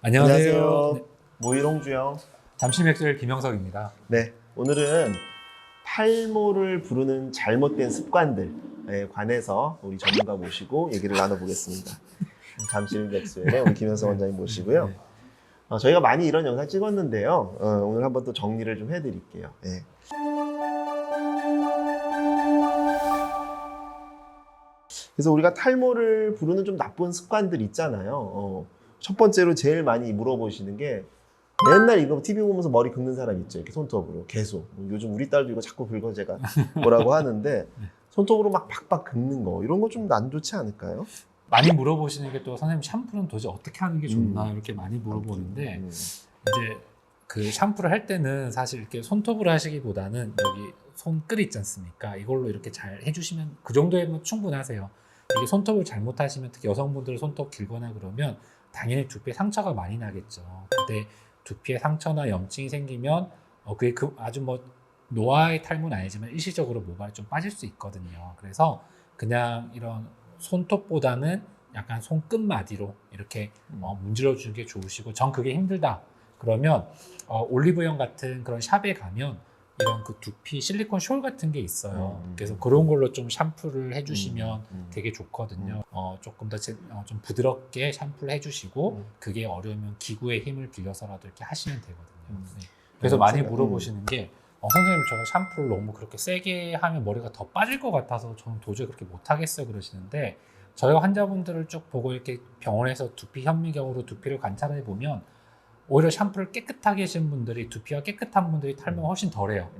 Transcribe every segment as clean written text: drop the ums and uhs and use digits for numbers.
안녕하세요. 안녕하세요. 모일홍주영. 잠실맥주엘 김영석입니다. 네, 오늘은 탈모를 부르는 잘못된 습관들에 관해서 우리 전문가 모시고 얘기를 나눠보겠습니다. 잠실맥주엘의 우리 김영석 원장님 모시고요. 네. 저희가 많이 이런 영상 찍었는데요. 오늘 한번 또 정리를 좀 해드릴게요. 네. 그래서 우리가 탈모를 부르는 좀 나쁜 습관들 있잖아요. 첫 번째로 제일 많이 물어보시는 게 맨날 이거 TV 보면서 머리 긁는 사람 있죠. 이렇게 손톱으로 계속. 요즘 우리 딸도 이거 자꾸 긁어 제가 뭐라고 하는데 손톱으로 막 박박 긁는 거 이런 거 좀 안 좋지 않을까요? 많이 물어보시는 게 또 선생님 샴푸는 도대체 어떻게 하는 게 좋나 이렇게 많이 물어보는데 이제 그 샴푸를 할 때는 사실 이렇게 손톱으로 하시기보다는 여기 손끝 있지 않습니까? 이걸로 이렇게 잘 해주시면 그 정도면 충분하세요. 이게 손톱을 잘못하시면 특히 여성분들 손톱 길거나 그러면 당연히 두피에 상처가 많이 나겠죠. 근데 두피에 상처나 염증이 생기면 그게 아주 뭐 노화의 탈모는 아니지만 일시적으로 모발이 좀 빠질 수 있거든요. 그래서 그냥 이런 손톱보다는 약간 손끝마디로 이렇게 문질러 주는 게 좋으시고, 전 그게 힘들다 그러면 올리브영 같은 그런 샵에 가면 이런 그 두피 실리콘 숄 같은 게 있어요. 그래서 그런 걸로 좀 샴푸를 해주시면 되게 좋거든요. 조금 더 좀 부드럽게 샴푸를 해주시고 그게 어려우면 기구의 힘을 빌려서라도 이렇게 하시면 되거든요. 네. 그래서 많이 물어보시는 게 선생님 제가 샴푸를 너무 그렇게 세게 하면 머리가 더 빠질 것 같아서 저는 도저히 그렇게 못하겠어요 그러시는데, 저희가 환자분들을 쭉 보고 이렇게 병원에서 두피 현미경으로 두피를 관찰해 보면 오히려 샴푸를 깨끗하게 하신 분들이, 두피가 깨끗한 분들이 탈모가 훨씬 덜해요.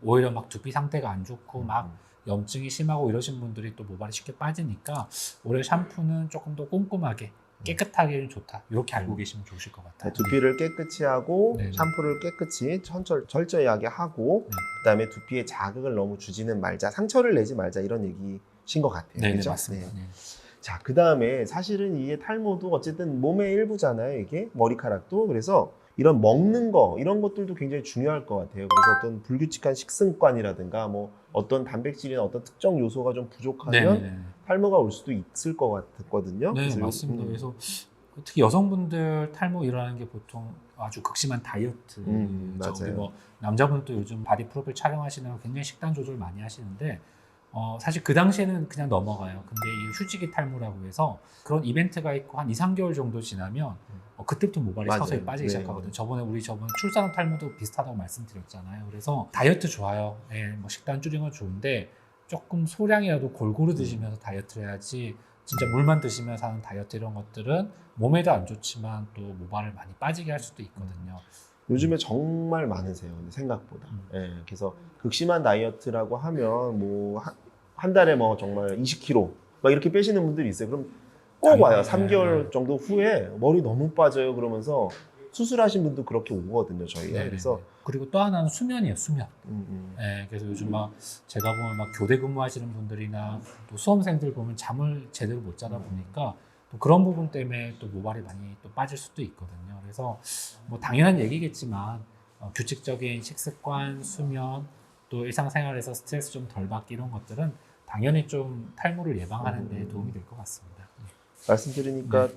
오히려 막 두피 상태가 안 좋고 막 염증이 심하고 이러신 분들이 또 모발이 쉽게 빠지니까 오히려 샴푸는 조금 더 꼼꼼하게 깨끗하게 좋다, 이렇게 알고 계시면 좋으실 것 같아요. 두피를 깨끗이 하고 네네. 샴푸를 깨끗이 철저하게 하고 그다음에 두피에 자극을 너무 주지는 말자, 상처를 내지 말자, 이런 얘기신 것 같아요. 네, 그렇죠? 맞습니다. 네. 자, 그다음에 사실은 이게 탈모도 어쨌든 몸의 일부잖아요. 이게 머리카락도. 그래서 이런 먹는 거 이런 것들도 굉장히 중요할 것 같아요. 그래서 어떤 불규칙한 식습관이라든가 뭐 어떤 단백질이나 어떤 특정 요소가 좀 부족하면 네네네. 탈모가 올 수도 있을 것 같거든요. 네, 그래서 맞습니다. 그래서 특히 여성분들 탈모 일어나는 게 보통 아주 극심한 다이어트. 맞아요. 우리 뭐 남자분들도 요즘 바디 프로필 촬영하시는 거 굉장히 식단 조절 많이 하시는데 사실 그 당시에는 그냥 넘어가요. 근데 이 휴지기 탈모라고 해서 그런 이벤트가 있고 한 2, 3개월 정도 지나면 그때부터 모발이 맞아요. 서서히 빠지기 네. 시작하거든요. 저번 출산후 탈모도 비슷하다고 말씀드렸잖아요. 그래서 다이어트 좋아요. 네, 뭐 식단 줄이는 건 좋은데 조금 소량이라도 골고루 드시면서 다이어트를 해야지, 진짜 물만 드시면서 하는 다이어트 이런 것들은 몸에도 안 좋지만 또 모발을 많이 빠지게 할 수도 있거든요. 요즘에 정말 많으세요. 생각보다. 예, 그래서 극심한 다이어트라고 하면 뭐 한 달에 뭐 정말 20kg 막 이렇게 빼시는 분들이 있어요. 그럼 꼭 와요. 3개월 정도 후에 머리 너무 빠져요. 그러면서 수술하신 분도 그렇게 오거든요, 저희가. 네네네. 그래서 그리고 또 하나는 수면이에요, 수면. 네, 그래서 요즘 막 제가 보면 막 교대 근무하시는 분들이나 또 수험생들 보면 잠을 제대로 못 자다 보니까 또 그런 부분 때문에 또 모발이 많이 또 빠질 수도 있거든요. 그래서 뭐 당연한 얘기겠지만 규칙적인 식습관, 수면, 또 일상생활에서 스트레스 좀 덜 받기, 이런 것들은 당연히 좀 탈모를 예방하는 데 도움이 될 것 같습니다. 말씀 들으니까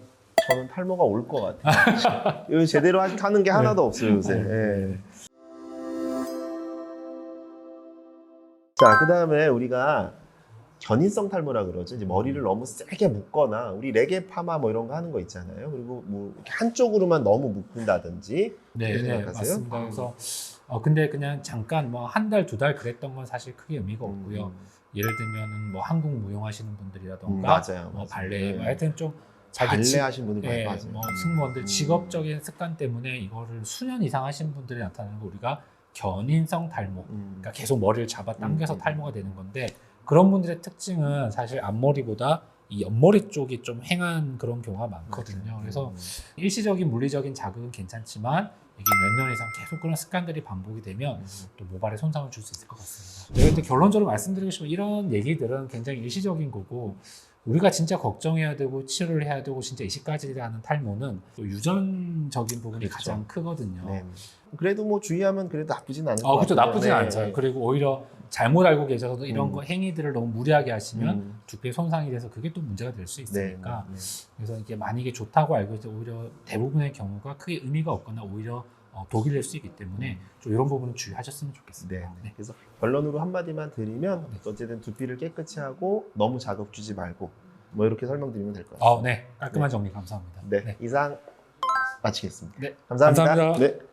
저는 탈모가 올 것 같아요. 이거 제대로 하는 게 하나도 없어요, 요새. 예. 자, 그 다음에 우리가 견인성 탈모라 그러죠. 이제 머리를 너무 세게 묶거나, 우리 레게 파마 뭐 이런 거 하는 거 있잖아요. 그리고 뭐 이렇게 한쪽으로만 너무 묶는다든지. 네, 어떻게 네, 생각하세요? 맞습니다. 그래서 근데 그냥 잠깐 뭐 한 달, 두 달 그랬던 건 사실 크게 의미가 없고요. 예를 들면은 뭐 한국 무용하시는 분들이라던가 맞아요. 뭐 맞아요. 발레, 뭐 네. 하여튼 좀 발레 자기 하신 분들 많이 빠져요. 뭐 승무원들 직업적인 습관 때문에 이거를 수년 이상 하신 분들이 나타나는 거 우리가 견인성 탈모, 그러니까 계속 머리를 잡아 당겨서 탈모가 되는 건데, 그런 분들의 특징은 사실 앞머리보다 이 옆머리 쪽이 좀 횡한 그런 경우가 많거든요. 그래서 일시적인 물리적인 자극은 괜찮지만 이게 몇 년 이상 계속 그런 습관들이 반복이 되면 또 모발에 손상을 줄 수 있을 것 같습니다. 근데 결론적으로 말씀드리고 싶은 이런 얘기들은 굉장히 일시적인 거고, 우리가 진짜 걱정해야 되고 치료를 해야 되고 진짜 이식까지라는 탈모는 또 유전적인 부분이 그렇죠. 가장 크거든요. 네. 그래도 뭐 주의하면 그래도 나쁘진 않을 것 그렇죠. 같아요. 나쁘진 네. 않죠. 그리고 오히려 잘못 알고 계셔서 이런 거 행위들을 너무 무리하게 하시면 음. 두피에 손상이 돼서 그게 또 문제가 될 수 네. 있으니까 네. 그래서 이게 만약에 좋다고 알고 이제 오히려 대부분의 경우가 크게 의미가 없거나 오히려 독이 될 수 있기 때문에 좀 이런 부분은 주의하셨으면 네. 좋겠습니다. 네. 그래서 결론으로 한마디만 드리면 어쨌든 두피를 깨끗이 하고 너무 자극 주지 말고 뭐 이렇게 설명드리면 될 것 같습니다. 네. 깔끔한 정리 감사합니다. 네. 이상 마치겠습니다. 네. 감사합니다. 감사합니다. 네.